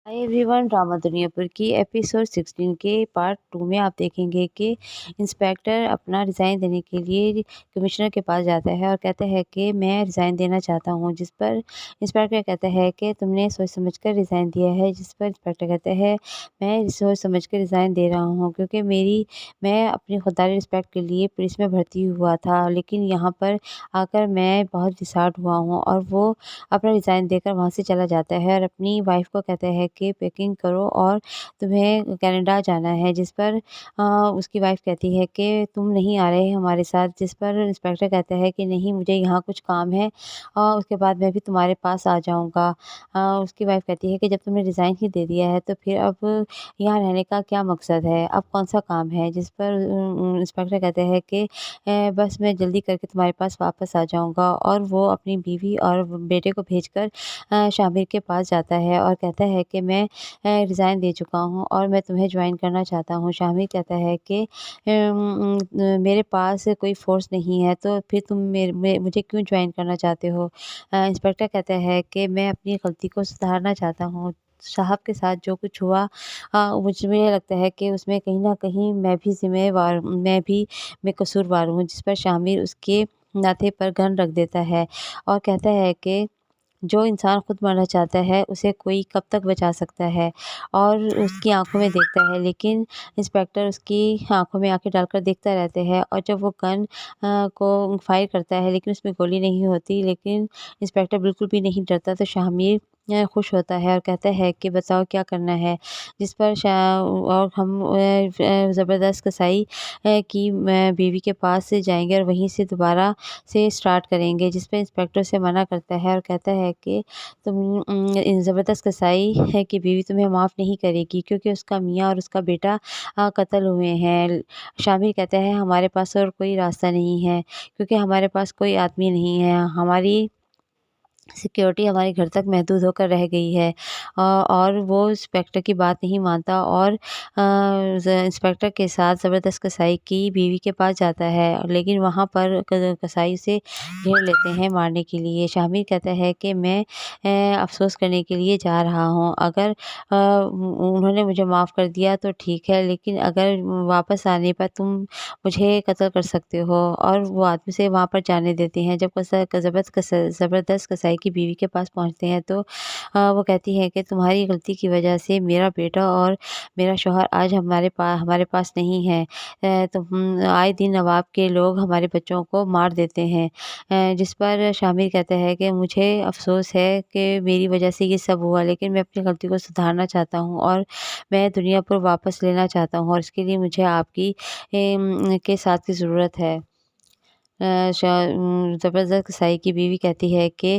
Hi everyone, drama Duniyapur की episode 16 के part 2 में आप देखेंगे कि इंस्पेक्टर अपना रिज़ाइन देने के लिए कमिश्नर के पास जाता है और कहता है कि मैं रिज़ाइन देना चाहता हूँ। जिस पर इंस्पेक्टर कहता है कि तुमने सोच समझ कर रिज़ाइन दिया है। जिस पर इंस्पेक्टर कहता है मैं सोच समझ कर रिज़ाइन दे रहा हूँ क्योंकि मैं अपनी खुददारी रिस्पेक्ट के लिए पुलिस में भर्ती हुआ था, लेकिन यहाँ पर आकर मैं बहुत डिसहार्ट हुआ हूँ। और वो अपना रिज़ाइन देकर वहाँ से चला जाता है और अपनी वाइफ़ को कहता है कि पैकिंग करो और तुम्हें कनाडा जाना है। जिस पर उसकी वाइफ़ कहती है कि तुम नहीं आ रहे हमारे साथ। जिस पर इंस्पेक्टर कहता है कि नहीं, मुझे यहाँ कुछ काम है और उसके बाद मैं भी तुम्हारे पास आ जाऊँगा। उसकी वाइफ़ कहती है कि जब तुमने रिज़ाइन ही दे दिया है तो फिर अब यहाँ रहने का क्या मकसद है? अब कौन-सा काम है? जिस पर इंस्पेक्टर कहते हैं कि बस मैं जल्दी करके तुम्हारे पास वापस आ जाऊँगा। और वो अपनी बीवी और बेटे को भेजकर शामिर के पास जाता है और कहता है कि मैं रिज़ाइन दे चुका हूँ और मैं तुम्हें जॉइन करना चाहता हूँ। शामिर कहता है कि मेरे पास कोई फ़ोर्स नहीं है, तो फिर तुम मुझे क्यों जॉइन करना चाहते हो? इंस्पेक्टर कहता है कि मैं अपनी गलती को सुधारना चाहता हूँ। साहब के साथ जो कुछ हुआ, मुझे लगता है कि उसमें कहीं न कहीं मैं कसूरवार हूँ। जिस पर शामिर उसके माथे पर गन रख देता है और कहता है कि जो इंसान खुद मरना चाहता है, उसे कोई कब तक बचा सकता है? और उसकी आँखों में देखता है, लेकिन इंस्पेक्टर उसकी आँखों में आँखें डालकर देखता रहता है। और जब वो गन को फायर करता है, लेकिन उसमें गोली नहीं होती, लेकिन इंस्पेक्टर बिल्कुल भी नहीं डरता, तो शामिर खुश होता है और कहता है कि बताओ क्या करना है? जिस पर और हम ज़बरदस्त कसाई की बीवी के पास से जाएँगे और वहीं से दोबारा से स्टार्ट करेंगे। जिस पे इंस्पेक्टर उसे मना करता है और कहता है कि तुम इन ज़बरदस्त कसाई है कि बीवी तुम्हें माफ़ नहीं करेगी क्योंकि उसका मियाँ और उसका बेटा कत्ल हुए हैं। शामिर कहता है हमारे पास और कोई रास्ता नहीं है क्योंकि हमारे पास कोई आदमी नहीं है। हमारी सिक्योरिटी हमारे घर तक महदूद होकर रह गई है। और वो इंस्पेक्टर की बात नहीं मानता और इंस्पेक्टर के साथ ज़बरदस्त कसाई की बीवी के पास जाता है, लेकिन वहाँ पर कसाई उसे घेर लेते हैं मारने के लिए। शामिर कहता है कि मैं अफ़सोस करने के लिए जा रहा हूँ। अगर उन्होंने मुझे माफ़ कर दिया तो ठीक है, लेकिन अगर वापस आने पर तुम मुझे कत्ल कर सकते हो। और वो आदमी से वहाँ पर जाने देते हैं। जब ज़बरदस्त कसाई की बीवी के पास पहुँचते हैं तो वो कहती है कि तुम्हारी गलती की वजह से मेरा बेटा और मेरा शौहर आज हमारे पास नहीं है। आए दिन नवाब के लोग हमारे बच्चों को मार देते हैं। जिस पर शामिर कहता है कि मुझे अफ़सोस है कि मेरी वजह से ये सब हुआ, लेकिन मैं अपनी गलती को सुधारना चाहता हूँ और मैं दुनिया पर वापस लेना चाहता हूँ और इसके लिए मुझे आपकी के साथ की ज़रूरत है। ज़बरदस्त कसाई की बीवी कहती है कि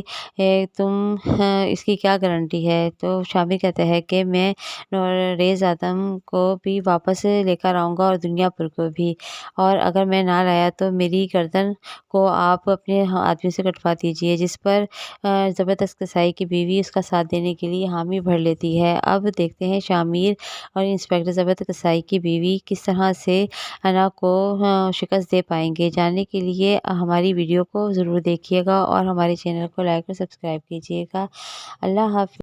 इसकी क्या गारंटी है? तो शामिर कहता है कि मैं नौरेज़ आदम को भी वापस लेकर आऊँगा और दुनियापुर को भी। और अगर मैं ना लाया तो मेरी गर्दन को आप अपने आदमी से कटवा दीजिए। जिस पर ज़बरदस्त कसाई की बीवी उसका साथ देने के लिए हामी भर लेती है। अब देखते हैं शामिर और इंस्पेक्टर ज़बरदस्त कसाई की बीवी किस तरह से अना को शिकस्त दे पाएँगे। जानने के लिए हमारी वीडियो को ज़रूर देखिएगा और हमारे चैनल को लाइक और सब्सक्राइब कीजिएगा। अल्लाह हाफ़िज़।